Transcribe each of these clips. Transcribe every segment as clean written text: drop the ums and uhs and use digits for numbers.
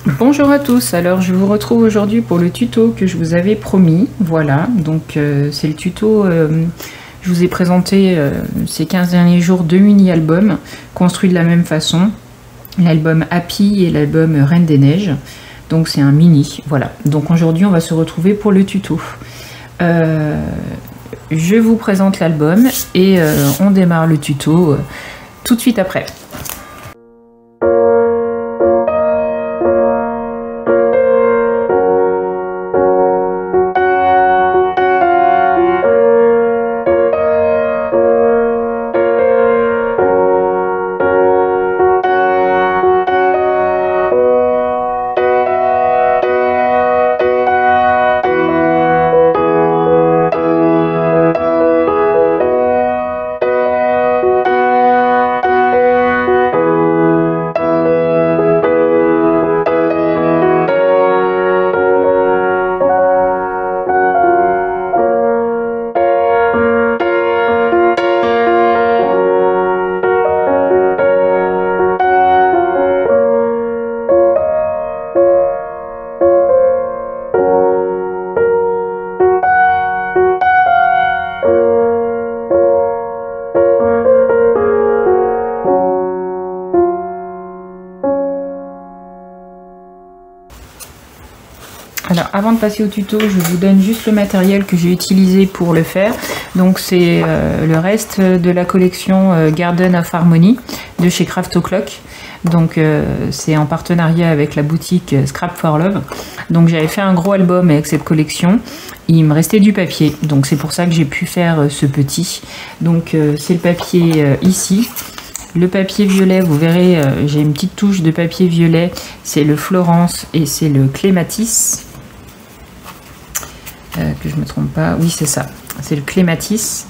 Bonjour à tous, alors je vous retrouve aujourd'hui pour le tuto que je vous avais promis. Voilà, donc c'est le tuto, je vous ai présenté ces 15 derniers jours 2 mini-albums construits de la même façon. L'album Happy et l'album Reine des Neiges. Donc c'est un mini, voilà. Donc aujourd'hui on va se retrouver pour le tuto. Je vous présente l'album et on démarre le tuto tout de suite après. Alors avant de passer au tuto, je vous donne juste le matériel que j'ai utilisé pour le faire. Donc c'est le reste de la collection Garden of Harmony de chez Craft O'Clock. Donc c'est en partenariat avec la boutique Scrap for Love. Donc j'avais fait un gros album avec cette collection. Il me restait du papier, donc c'est pour ça que j'ai pu faire ce petit. Donc c'est le papier ici. Le papier violet, vous verrez, j'ai une petite touche de papier violet. C'est le Florence et c'est le Clématis. Que je me trompe pas, oui c'est ça, c'est le Clématis.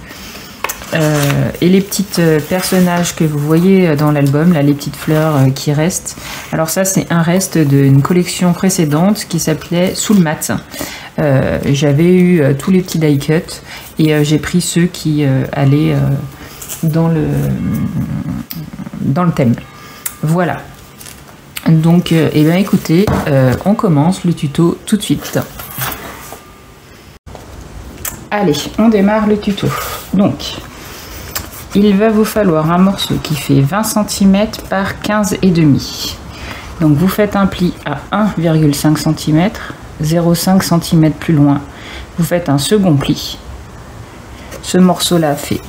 Et les petites personnages que vous voyez dans l'album, là les petites fleurs qui restent. Alors ça c'est un reste d'une collection précédente qui s'appelait Sous le mat. J'avais eu tous les petits die cut et j'ai pris ceux qui allaient dans le thème. Voilà. Donc et bien écoutez, on commence le tuto tout de suite. Allez, on démarre le tuto. Donc, il va vous falloir un morceau qui fait 20 cm par 15,5. Donc, vous faites un pli à 1,5 cm, 0,5 cm plus loin, vous faites un second pli. Ce morceau-là fait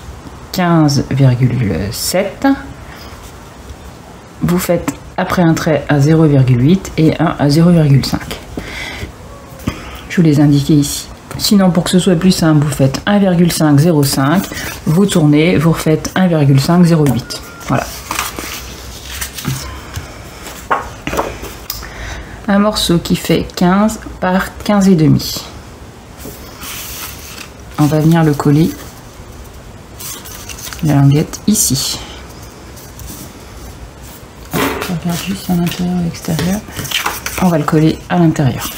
15,7. Vous faites après un trait à 0,8 et un à 0,5. Je vous les indique ici. Sinon, pour que ce soit plus simple, vous faites 1,5, 0,5, vous tournez, vous refaites 1,5, 0,8. Voilà. Un morceau qui fait 15 par 15,5. On va venir le coller, la languette, ici. On regarde juste à l'intérieur et à l'extérieur. On va le coller à l'intérieur.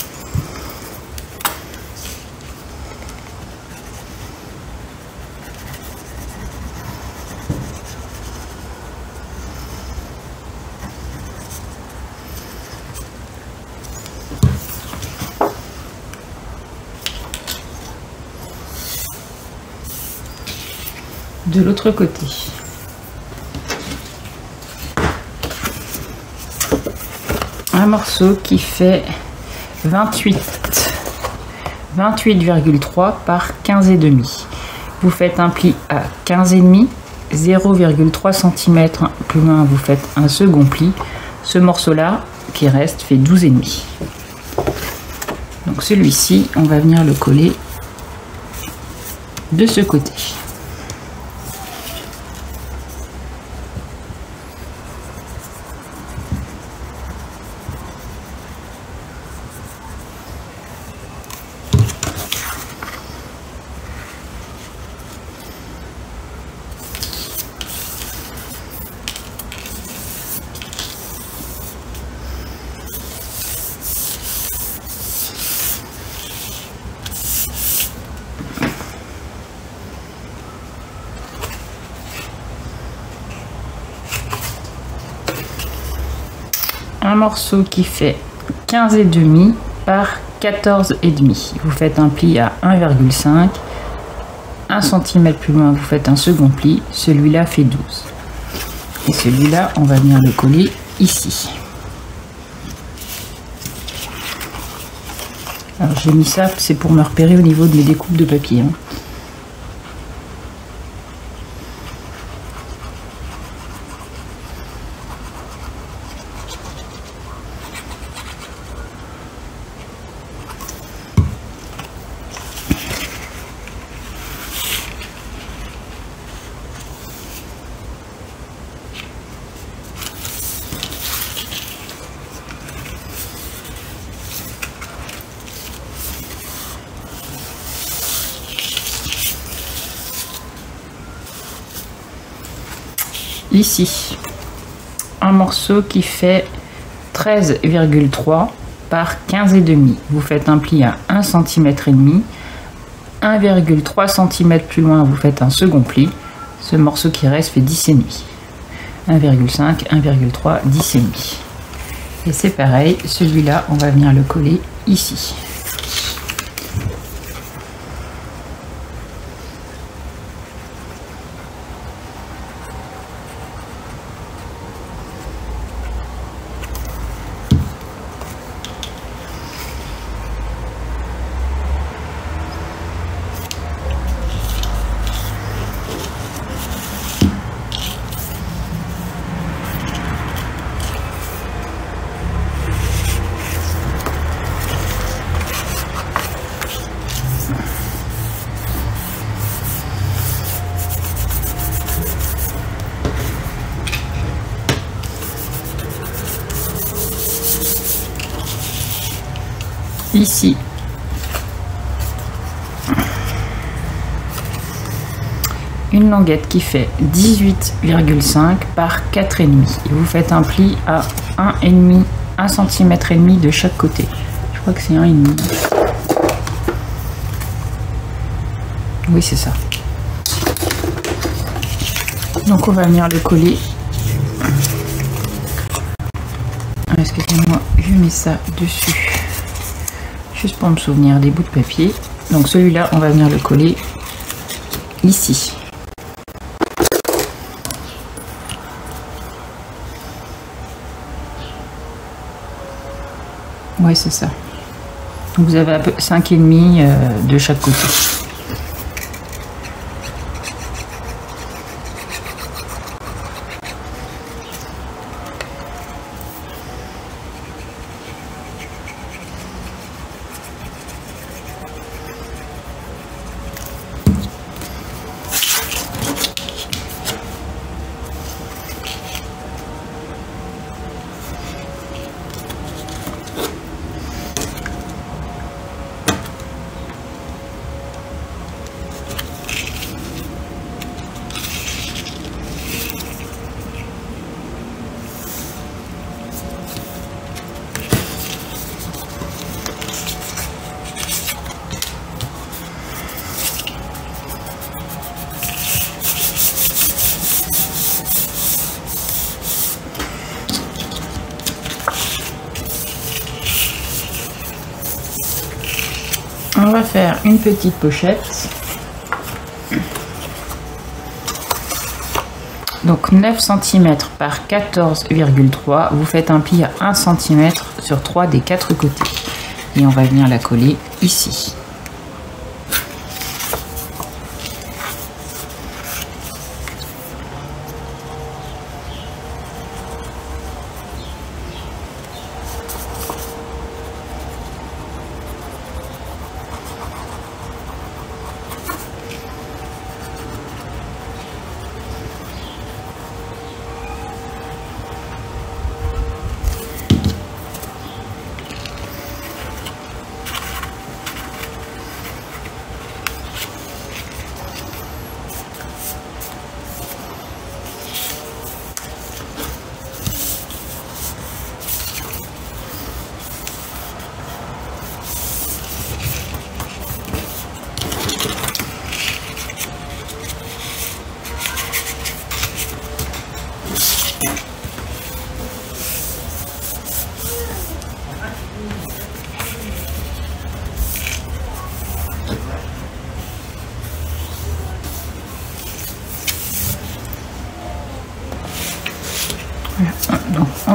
De l'autre côté. Un morceau qui fait 28,3 par 15,5. Vous faites un pli à 15,5, 0,3 cm plus loin, vous faites un second pli. Ce morceau-là qui reste fait 12,5. Donc celui-ci, on va venir le coller de ce côté. un morceau qui fait 15,5 par 14,5. Vous faites un pli à 1,5. 1 cm plus loin, vous faites un second pli. Celui-là fait 12. Et celui-là, on va venir le coller ici. Alors j'ai mis ça, c'est pour me repérer au niveau de mes découpes de papier. Ici, un morceau qui fait 13,3 par 15,5. Vous faites un pli à 1 cm et demi. 1,3 cm plus loin, vous faites un second pli. Ce morceau qui reste fait 10,5. 1,5, 1,3, 10,5. Et c'est pareil, celui-là, on va venir le coller ici. Ici, une languette qui fait 18,5 par 4,5 et vous faites un pli à 1,5, 1 cm et demi de chaque côté. Je crois que c'est 1,5. Oui, c'est ça. Donc on va venir le coller. Excusez-moi, je mets ça dessus. Juste pour me souvenir des bouts de papier. Donc celui-là, on va venir le coller ici. Ouais, c'est ça. Vous avez un peu 5,5 de chaque côté. On va faire une petite pochette. Donc 9 cm par 14,3. Vous faites un pli à 1 cm sur 3 des 4 côtés. Et on va venir la coller ici.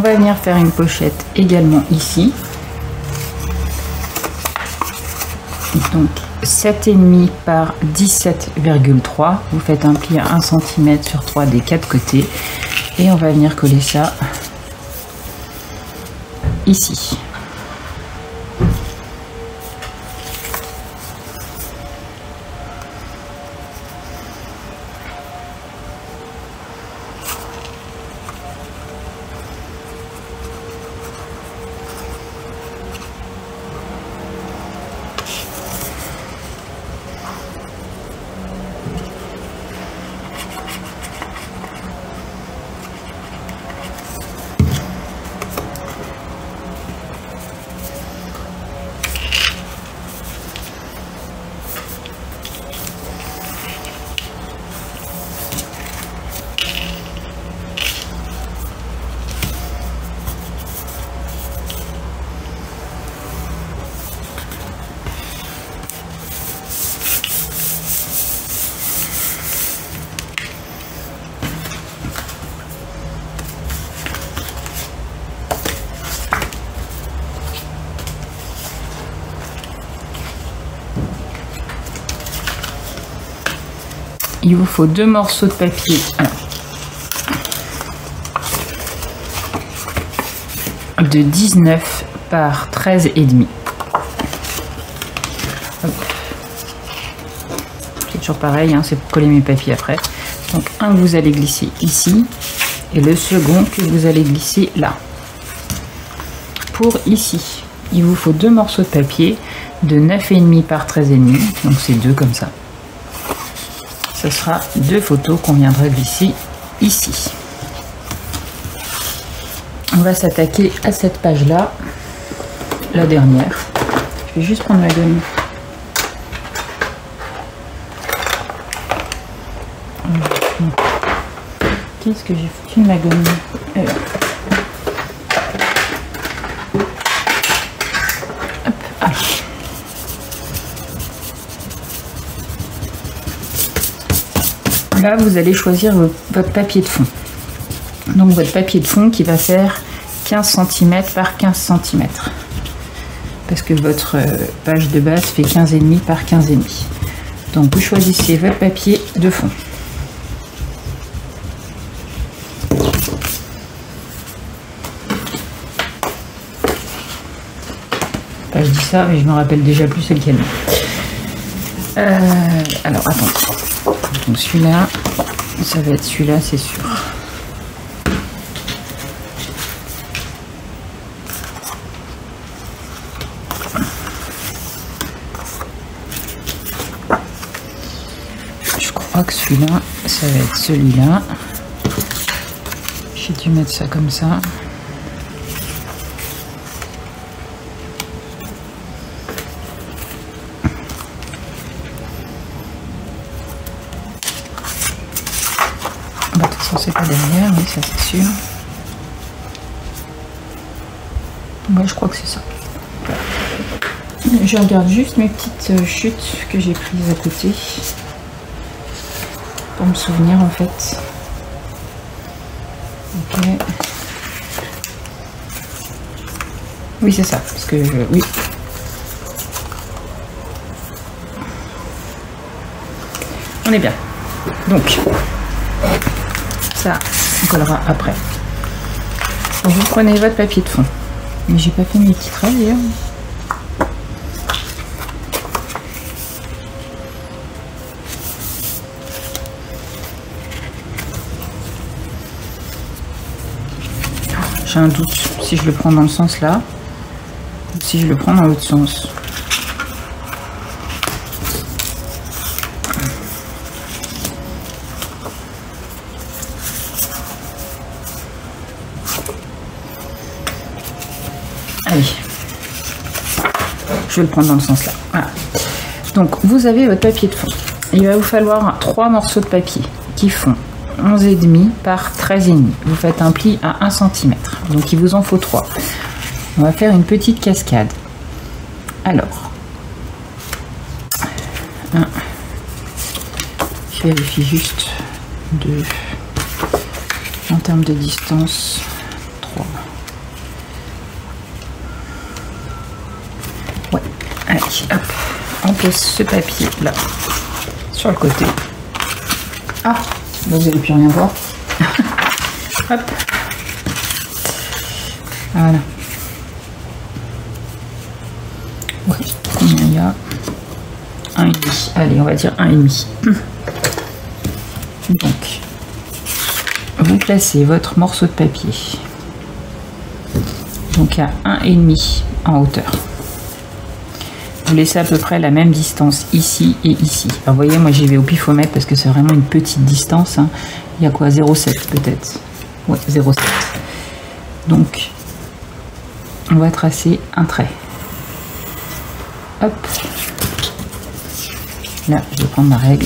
va venir faire une pochette également ici. Donc 7,5 par 17,3. Vous faites un pli à 1 cm sur 3 des 4 côtés. Et on va venir coller ça ici. Il vous faut 2 morceaux de papier de 19 par 13,5. C'est toujours pareil, hein, c'est pour coller mes papiers après. Donc un que vous allez glisser ici et le second que vous allez glisser là. Pour ici, il vous faut 2 morceaux de papier de 9,5 par 13,5. Donc c'est 2 comme ça. Ce sera 2 photos qu'on viendra glisser ici. On va s'attaquer à cette page là, la dernière. Je vais juste prendre ma gomme. Qu'est-ce que j'ai foutu de ma gomme? Hop, ah. Là, vous allez choisir votre papier de fond. Donc votre papier de fond qui va faire 15 cm par 15 cm. Parce que votre page de base fait 15,5 par 15,5. Donc vous choisissez votre papier de fond. Enfin, je dis ça, mais je me rappelle déjà plus c'est lequel. Alors attendez. Donc celui-là, ça va être celui-là, c'est sûr. Je crois que celui-là, ça va être celui-là. J'ai dû mettre ça comme ça. De toute façon, c'est pas derrière, oui, ça c'est sûr. Ouais, je crois que c'est ça. Je regarde juste mes petites chutes que j'ai prises à côté. Pour me souvenir en fait. Ok. Oui, c'est ça, parce que oui. On est bien. Donc, ça, on collera après. Donc, vous prenez votre papier de fond. Mais j'ai pas fait mes petits traits d'ailleurs. J'ai un doute si je le prends dans le sens là ou si je le prends dans l'autre sens. Allez, je vais le prendre dans le sens là. Voilà. Donc vous avez votre papier de fond. Il va vous falloir 3 morceaux de papier qui font 11,5 par 13,5. Vous faites un pli à 1 cm. Donc il vous en faut 3. On va faire une petite cascade. Alors, 1. Je vérifie juste 2. En termes de distance, 3. hop, on pose ce papier là sur le côté. Ah, vous n'allez plus rien voir. Hop. Voilà. Ouais, combien il y a? 1,5. Allez, on va dire 1,5. Donc, vous placez votre morceau de papier. Donc à 1,5 en hauteur. Vous laissez à peu près la même distance ici et ici. Alors vous voyez, moi j'y vais au pifomètre parce que c'est vraiment une petite distance. Hein. Il y a quoi, 0,7 peut-être? Ouais, 0,7. Donc, on va tracer un trait. Hop. Là, je vais prendre ma règle.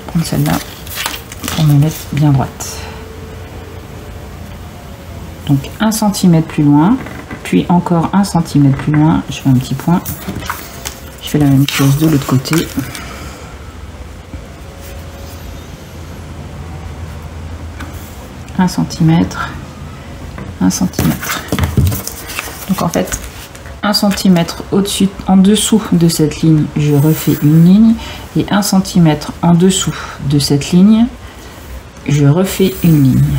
Prendre celle-là pour me mettre bien droite. Donc 1 cm plus loin, puis encore 1 cm plus loin, je fais un petit point. Je fais la même chose de l'autre côté. Un centimètre, 1 cm. Donc en fait, 1 cm au-dessus, en dessous de cette ligne, je refais une ligne, et 1 cm en dessous de cette ligne, je refais une ligne.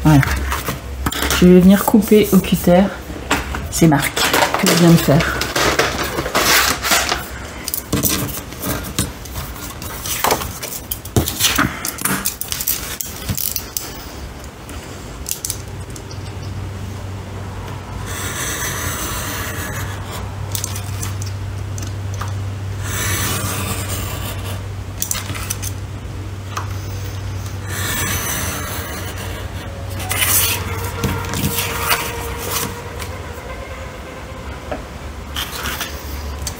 Voilà. Je vais venir couper au cutter ces marques que je viens de faire.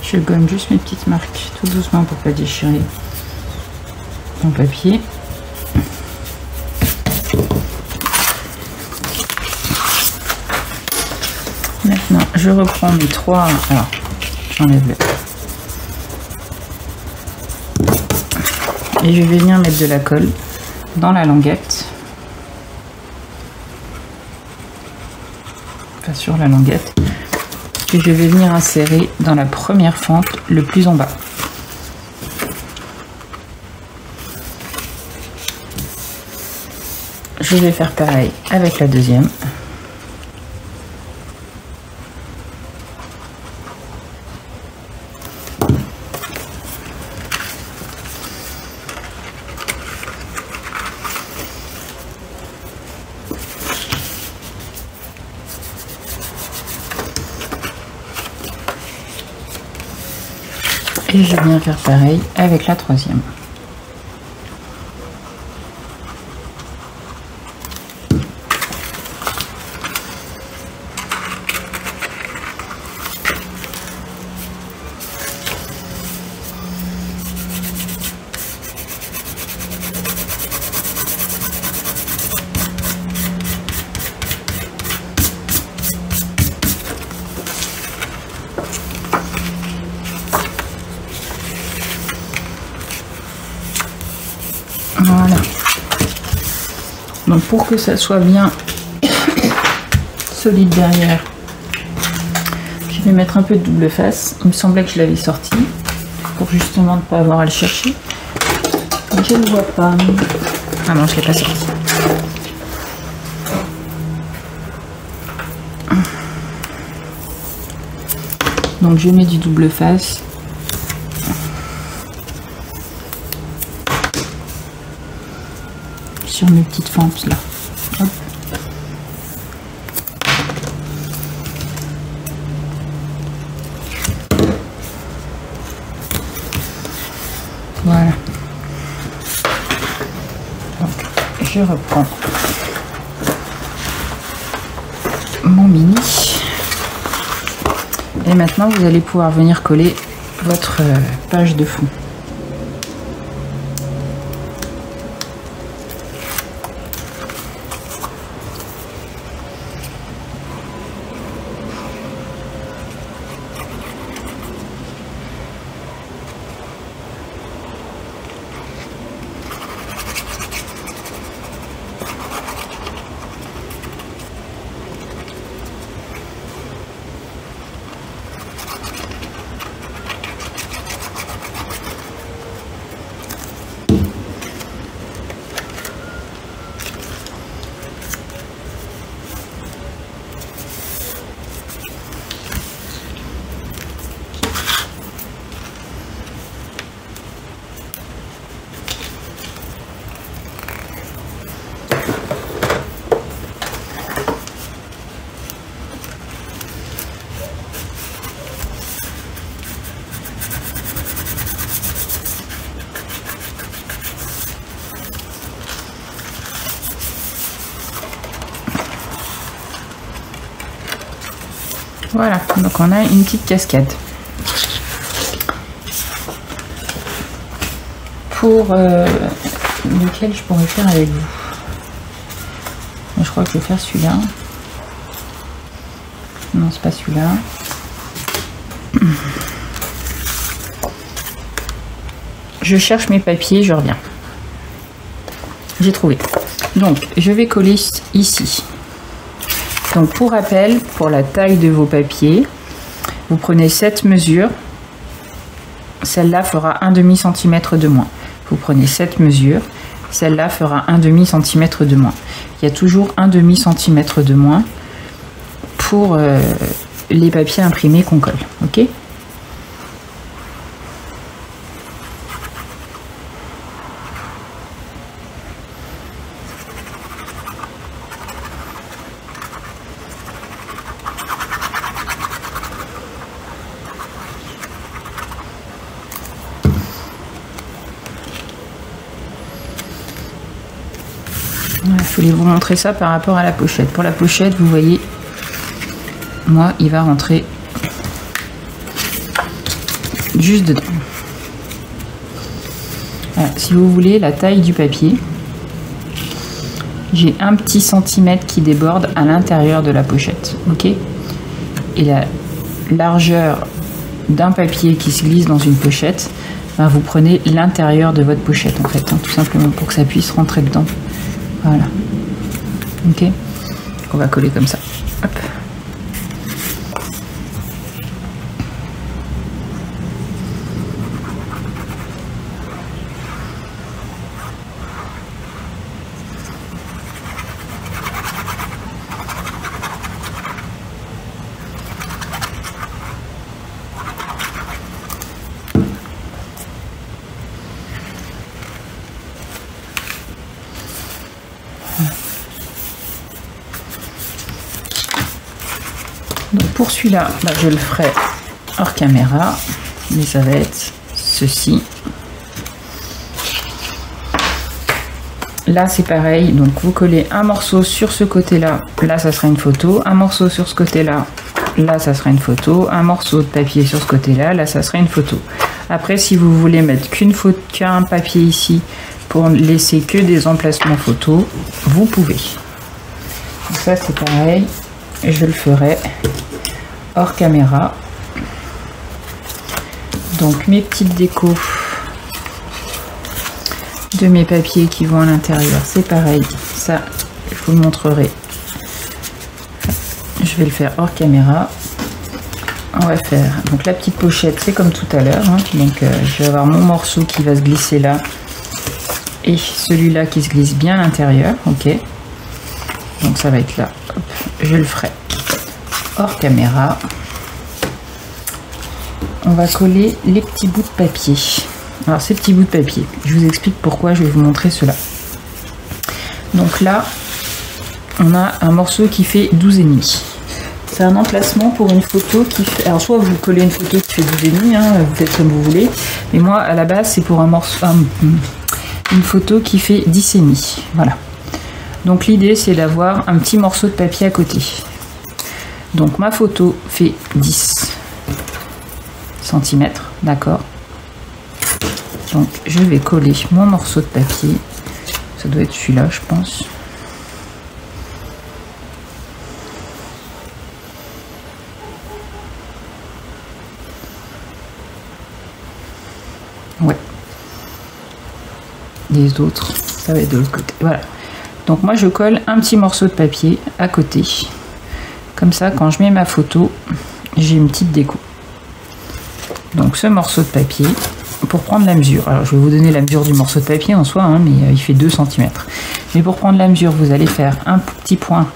Je gomme juste mes petites marques tout doucement pour pas déchirer mon papier. Maintenant, je reprends mes trois. Alors, j'enlève le. Et je vais venir mettre de la colle dans la languette. Enfin, sur la languette. Que je vais venir insérer dans la première fente le plus en bas. Je vais faire pareil avec la deuxième. Et je viens faire pareil avec la troisième. Voilà. Donc pour que ça soit bien solide derrière, je vais mettre un peu de double face. Il me semblait que je l'avais sorti pour justement ne pas avoir à le chercher. Mais je ne vois pas. Ah non, je ne l'ai pas sorti. Donc je mets du double face. Sur mes petites fentes là. Hop. Voilà. Donc je reprends mon mini. Et maintenant vous allez pouvoir venir coller votre page de fond. Voilà, donc on a une petite cascade. Pour lequel je pourrais faire avec vous. Je crois que je vais faire celui-là. Non, c'est pas celui-là. Je cherche mes papiers, je reviens. J'ai trouvé. Donc, je vais coller ici. Donc, pour rappel, pour la taille de vos papiers, vous prenez cette mesure. Celle-là fera 1,5 cm de moins. Vous prenez cette mesure. Celle-là fera 1,5 cm de moins. Il y a toujours 1,5 cm de moins pour les papiers imprimés qu'on colle. Ok ? Je voulais vous montrer ça par rapport à la pochette. Pour la pochette, vous voyez, moi, il va rentrer juste dedans. Voilà, si vous voulez la taille du papier, j'ai un petit centimètre qui déborde à l'intérieur de la pochette. Ok ? Et la largeur d'un papier qui se glisse dans une pochette, ben vous prenez l'intérieur de votre pochette, en fait, hein, tout simplement pour que ça puisse rentrer dedans. Voilà. Ok. On va coller comme ça. Hop. Donc pour celui-là, bah, je le ferai hors caméra, mais ça va être ceci. Là c'est pareil, donc vous collez un morceau sur ce côté-là, là ça sera une photo, un morceau sur ce côté-là, là ça sera une photo, un morceau de papier sur ce côté-là, là ça sera une photo. Après si vous voulez mettre qu'un papier ici pour laisser que des emplacements photos, vous pouvez. Donc ça c'est pareil, je le ferai hors caméra. Donc mes petites décos de mes papiers qui vont à l'intérieur, c'est pareil, ça je vous le montrerai, je vais le faire hors caméra. On va faire donc la petite pochette, c'est comme tout à l'heure, hein. Donc je vais avoir mon morceau qui va se glisser là et celui-là qui se glisse bien à l'intérieur. Ok, donc ça va être là. Hop, je le ferai hors caméra. On va coller les petits bouts de papier. Alors ces petits bouts de papier, je vous explique pourquoi, je vais vous montrer cela. Donc là, on a un morceau qui fait 12,5. C'est un emplacement pour une photo qui fait... Alors soit vous collez une photo qui fait 12,5, hein, vous faites comme vous voulez. Mais moi, à la base, c'est pour un morceau, une photo qui fait 10,5. Voilà. Donc l'idée, c'est d'avoir un petit morceau de papier à côté. Donc ma photo fait 10 cm, d'accord. Donc je vais coller mon morceau de papier, ça doit être celui-là je pense. Ouais. Les autres, ça va être de l'autre côté. Voilà. Donc moi je colle un petit morceau de papier à côté. Comme ça quand je mets ma photo, j'ai une petite déco. Donc ce morceau de papier, pour prendre la mesure, alors je vais vous donner la mesure du morceau de papier en soi, hein, mais il fait 2 cm. Mais pour prendre la mesure, vous allez faire un petit point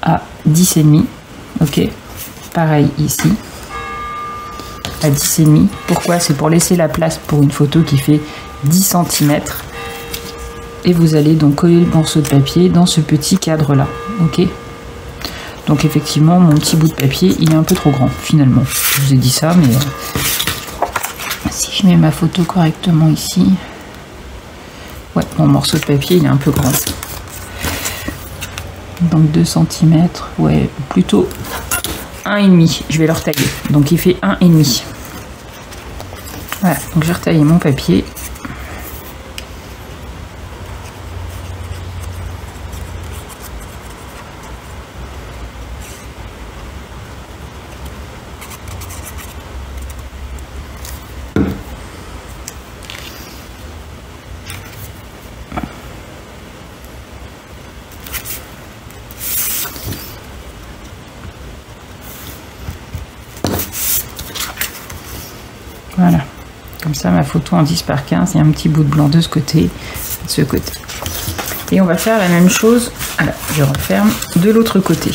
à 10,5. Ok, pareil ici, à 10,5. Pourquoi? C'est pour laisser la place pour une photo qui fait 10 cm. Et vous allez donc coller le morceau de papier dans ce petit cadre là. Ok, donc effectivement mon petit bout de papier il est un peu trop grand finalement. Je vous ai dit ça, mais si je mets ma photo correctement ici, ouais, mon morceau de papier il est un peu grand. Donc 2 cm, ouais, plutôt 1,5. Je vais le retailler. Donc il fait 1,5. Voilà, donc j'ai retaillé mon papier. Voilà, comme ça ma photo en 10 par 15, il y a un petit bout de blanc de ce côté, de ce côté. Et on va faire la même chose, voilà, je referme, de l'autre côté.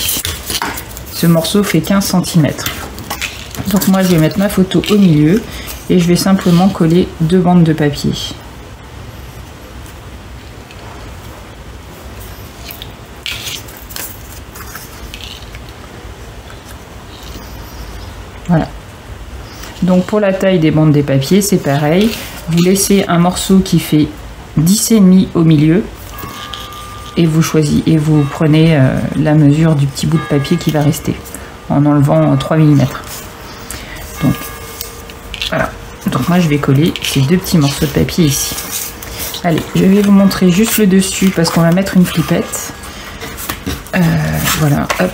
Ce morceau fait 15 cm. Donc moi je vais mettre ma photo au milieu et je vais simplement coller 2 bandes de papier. Voilà. Donc pour la taille des bandes des papiers, c'est pareil. Vous laissez un morceau qui fait 10,5 au milieu et vous choisissez et vous prenez la mesure du petit bout de papier qui va rester en enlevant 3 mm. Donc voilà. Donc moi je vais coller ces 2 petits morceaux de papier ici. Allez, je vais vous montrer juste le dessus parce qu'on va mettre une flippette. Voilà, hop.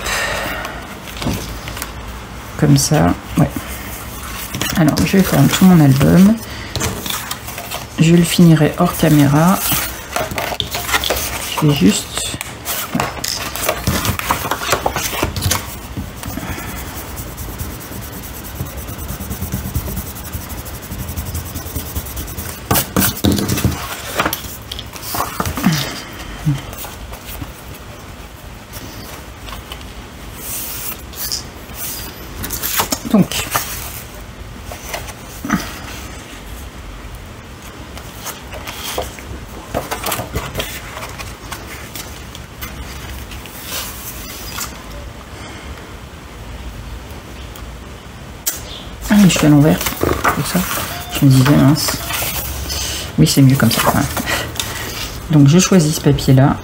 Comme ça, ouais. Alors, je vais faire tout mon album. Je le finirai hors caméra. Je vais juste... Donc... Ah, mais je suis à l'envers, comme ça. Je me disais, mince. Oui, c'est mieux comme ça. Ouais. Donc, je choisis ce papier-là.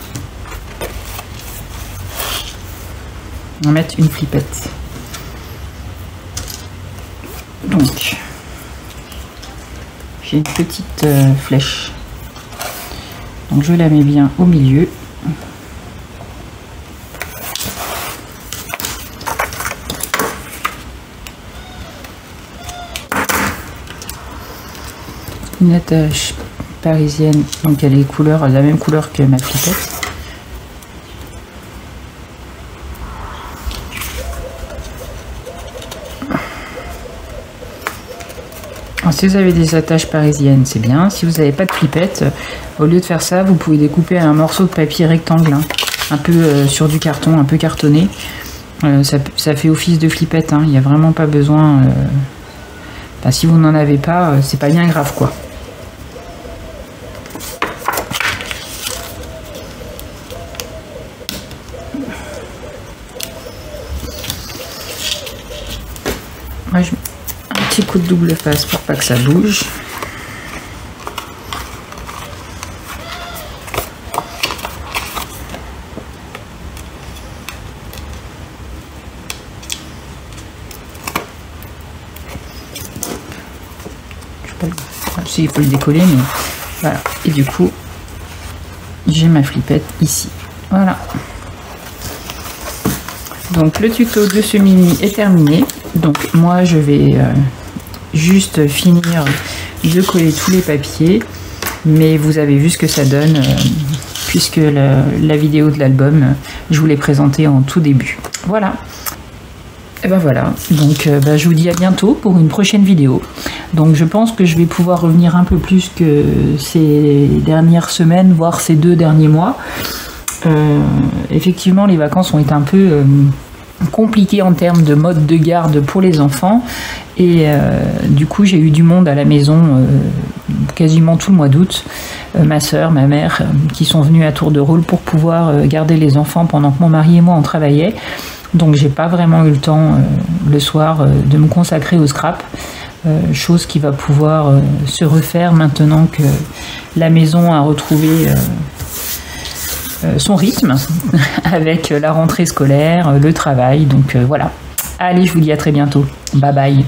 On va mettre une flippette. Donc, j'ai une petite flèche. Donc, je la mets bien au milieu. Une attache parisienne, donc elle est couleur, la même couleur que ma flippette. Alors, si vous avez des attaches parisiennes, c'est bien. Si vous n'avez pas de flippette, au lieu de faire ça, vous pouvez découper un morceau de papier rectangle, hein, un peu sur du carton, un peu cartonné. Ça fait office de flippette, hein, il n'y a vraiment pas besoin... Enfin, si vous n'en avez pas, c'est pas bien grave, quoi. Moi, je mets un petit coup de double face pour pas que ça bouge. Si, il faut le décoller, mais voilà. Et du coup, j'ai ma flippette ici. Voilà. Donc le tuto de ce mini est terminé. Donc moi je vais juste finir de coller tous les papiers, mais vous avez vu ce que ça donne puisque la vidéo de l'album je vous l'ai présenté en tout début. Voilà. Et ben voilà, donc je vous dis à bientôt pour une prochaine vidéo. Donc je pense que je vais pouvoir revenir un peu plus que ces dernières semaines, voire ces 2 derniers mois. Effectivement, les vacances ont été un peu compliquées en termes de mode de garde pour les enfants. Et du coup, j'ai eu du monde à la maison quasiment tout le mois d'août. Ma soeur, ma mère, qui sont venues à tour de rôle pour pouvoir garder les enfants pendant que mon mari et moi on travaillait. Donc j'ai pas vraiment eu le temps le soir de me consacrer au scrap. Chose qui va pouvoir se refaire maintenant que la maison a retrouvé son rythme avec la rentrée scolaire, le travail. Donc voilà. Allez, je vous dis à très bientôt. Bye bye.